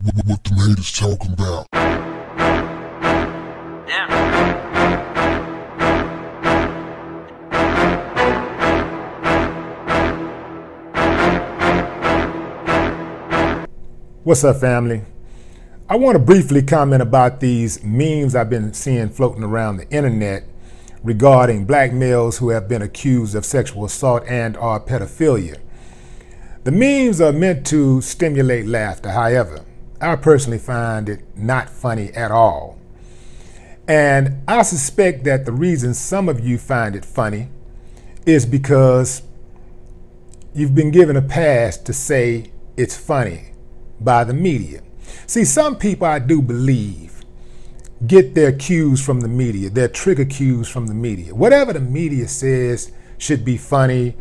What the haters talking about? What's up, family? I want to briefly comment about these memes I've been seeing floating around the internet regarding black males who have been accused of sexual assault and/or pedophilia. The memes are meant to stimulate laughter. However, I personally find it not funny at all. And I suspect that the reason some of you find it funny is because you've been given a pass to say it's funny by the media. See, some people, I do believe, get their cues from the media, their trigger cues from the media. Whatever the media says should be funny,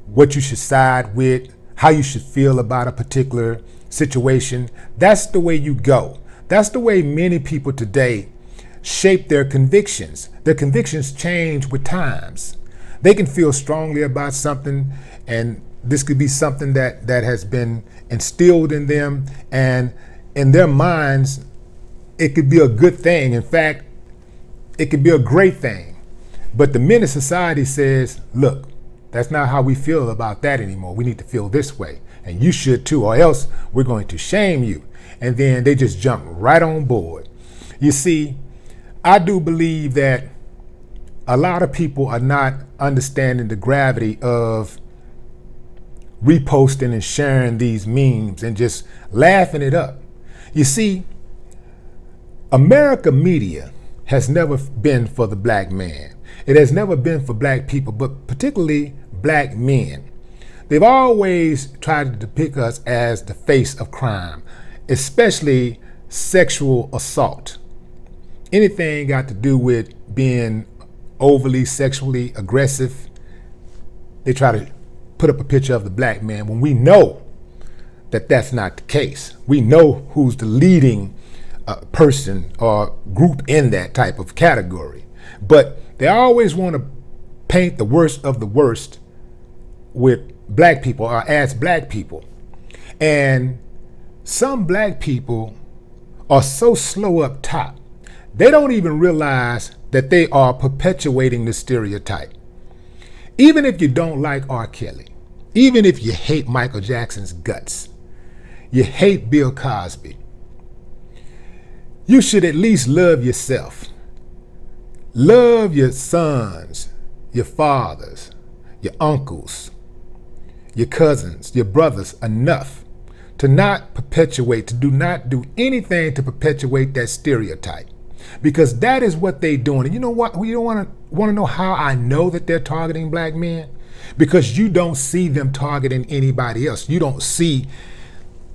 what you should side with, how you should feel about a particular situation. That's the way you go. That's the way many people today shape their convictions. Their convictions change with times. They can feel strongly about something, and this could be something that has been instilled in them, and in their minds, it could be a good thing. In fact, it could be a great thing. But the minute society says, look, that's not how we feel about that anymore. We need to feel this way, and you should too, or else we're going to shame you. And then they just jump right on board. You see, I do believe that a lot of people are not understanding the gravity of reposting and sharing these memes and just laughing it up. You see, America media has never been for the black man. It has never been for black people, but particularly black men. They've always tried to depict us as the face of crime, especially sexual assault. Anything got to do with being overly sexually aggressive, they try to put up a picture of the black man when we know that that's not the case. We know who's the leading person or group in that type of category. But they always want to paint the worst of the worst with black people or as black people. And some black people are so slow up top, they don't even realize that they are perpetuating the stereotype. Even if you don't like R. Kelly, even if you hate Michael Jackson's guts, you hate Bill Cosby, you should at least love yourself. Love your sons, your fathers, your uncles, your cousins, your brothers enough to not perpetuate, to do not do anything to perpetuate that stereotype. Because that is what they're doing. And you know what? You don't want to know how I know that they're targeting black men? Because you don't see them targeting anybody else. You don't see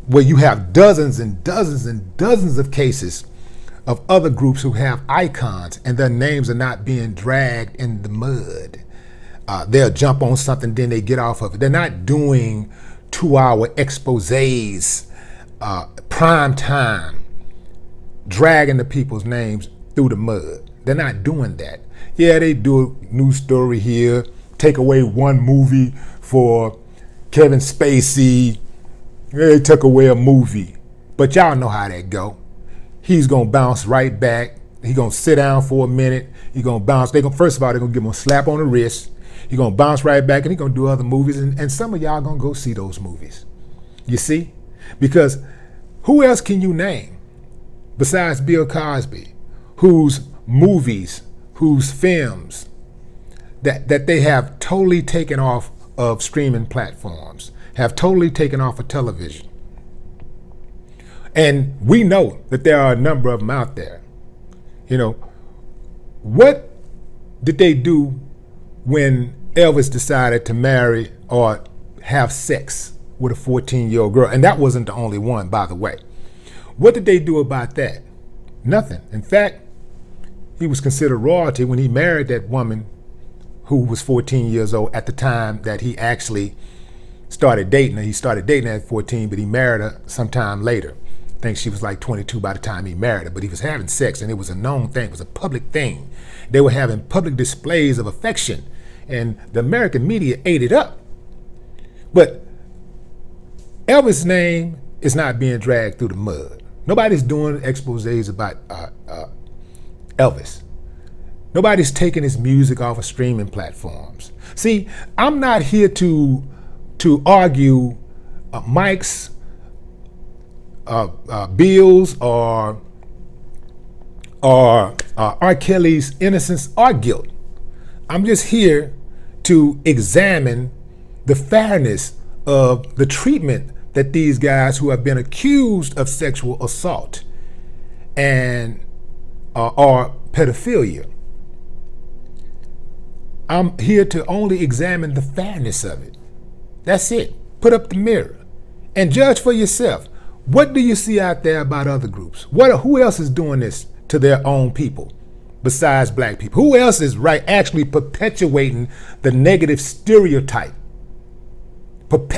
where you have dozens and dozens and dozens of cases of other groups who have icons and their names are not being dragged in the mud. They'll jump on something, then they get off of it. They're not doing 2-hour exposés, prime time, dragging the people's names through the mud. They're not doing that. Yeah, they do a news story here, take away one movie for Kevin Spacey. They took away a movie. But y'all know how that go. He's gonna bounce right back. He's gonna sit down for a minute. He's gonna bounce. First of all, they're gonna give him a slap on the wrist. He's gonna bounce right back and he's gonna do other movies. And some of y'all gonna go see those movies. You see? Because who else can you name besides Bill Cosby, whose movies, whose films that they have totally taken off of streaming platforms, have totally taken off of television? And we know that there are a number of them out there. You know, what did they do when Elvis decided to marry or have sex with a 14-year-old girl? And that wasn't the only one, by the way. What did they do about that? Nothing. In fact, he was considered royalty when he married that woman who was 14 years old at the time that he actually started dating her. He started dating her at 14, but he married her sometime later. I think she was like 22 by the time he married her, but he was having sex, and it was a known thing. It was a public thing. They were having public displays of affection, and the American media ate it up. But Elvis' name is not being dragged through the mud. Nobody's doing exposés about Elvis. Nobody's taking his music off of streaming platforms. See, I'm not here to argue Mike's, Bill's, or R. Kelly's innocence or guilt. I'm just here to examine the fairness of the treatment that these guys who have been accused of sexual assault and or pedophilia. I'm here to only examine the fairness of it. That's it. Put up the mirror and judge for yourself. What do you see out there about other groups? Who else is doing this to their own people besides black people? Who else is actually perpetuating the negative stereotype?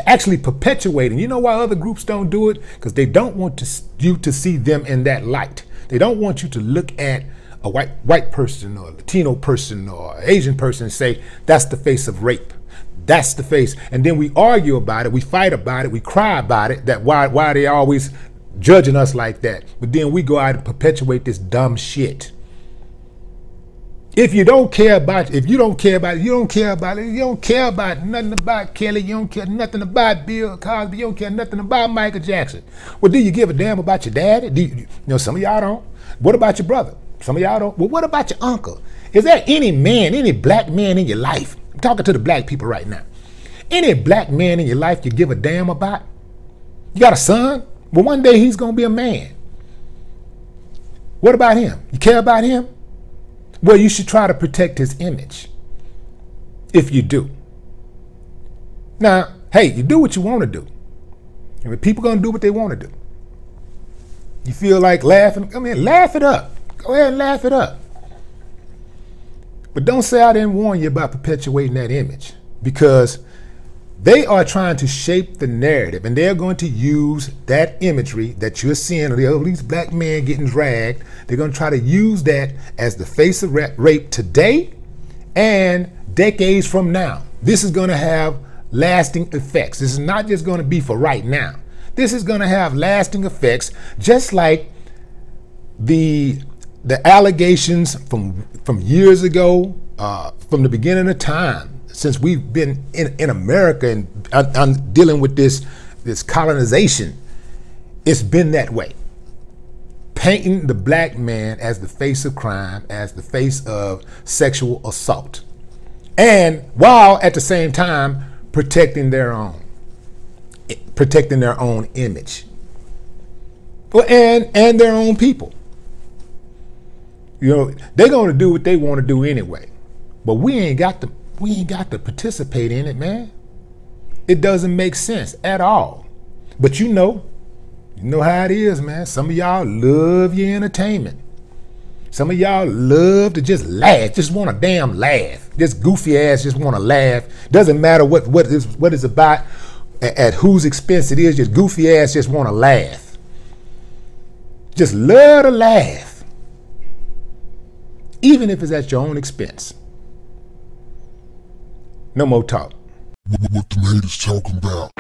Actually perpetuating. You know why other groups don't do it? Because they don't want you to see them in that light. They don't want you to look at a white person or a Latino person or Asian person and say, that's the face of rape. That's the face. And then we argue about it, we fight about it, we cry about it, that why are they always judging us like that? But then we go out and perpetuate this dumb shit. If you don't care about it, you don't care about nothing about Kelly, you don't care nothing about Bill Cosby, you don't care nothing about Michael Jackson. Well, do you give a damn about your daddy? You know, some of y'all don't. What about your brother? Some of y'all don't. Well, what about your uncle? Is there any man, any black man in your life? I'm talking to the black people right now. Any black man in your life you give a damn about? You got a son? Well, one day he's going to be a man. What about him? You care about him? Well, you should try to protect his image, if you do. Now, hey, you do what you want to do. I mean, people going to do what they want to do. You feel like laughing? Come in, laugh it up. Go ahead and laugh it up. But don't say I didn't warn you about perpetuating that image, because they are trying to shape the narrative, and they're going to use that imagery that you're seeing of these black men getting dragged. They're going to try to use that as the face of rape today and decades from now. This is going to have lasting effects. This is not just going to be for right now. This is going to have lasting effects, just like the allegations from years ago, from the beginning of time, since we've been in America and dealing with this colonization. It's been that way. Painting the black man as the face of crime, as the face of sexual assault, and while at the same time protecting their own image, well, and their own people. You know, they're going to do what they want to do anyway, but we ain't got to participate in it, man. It doesn't make sense at all. But you know how it is, man. Some of y'all love your entertainment. Some of y'all love to just laugh, just want to damn laugh. Just goofy ass just want to laugh. Doesn't matter what it's about, at whose expense it is, just goofy ass just want to laugh. Just love to laugh. Even if it's at your own expense. No more talk. What the haters talking about?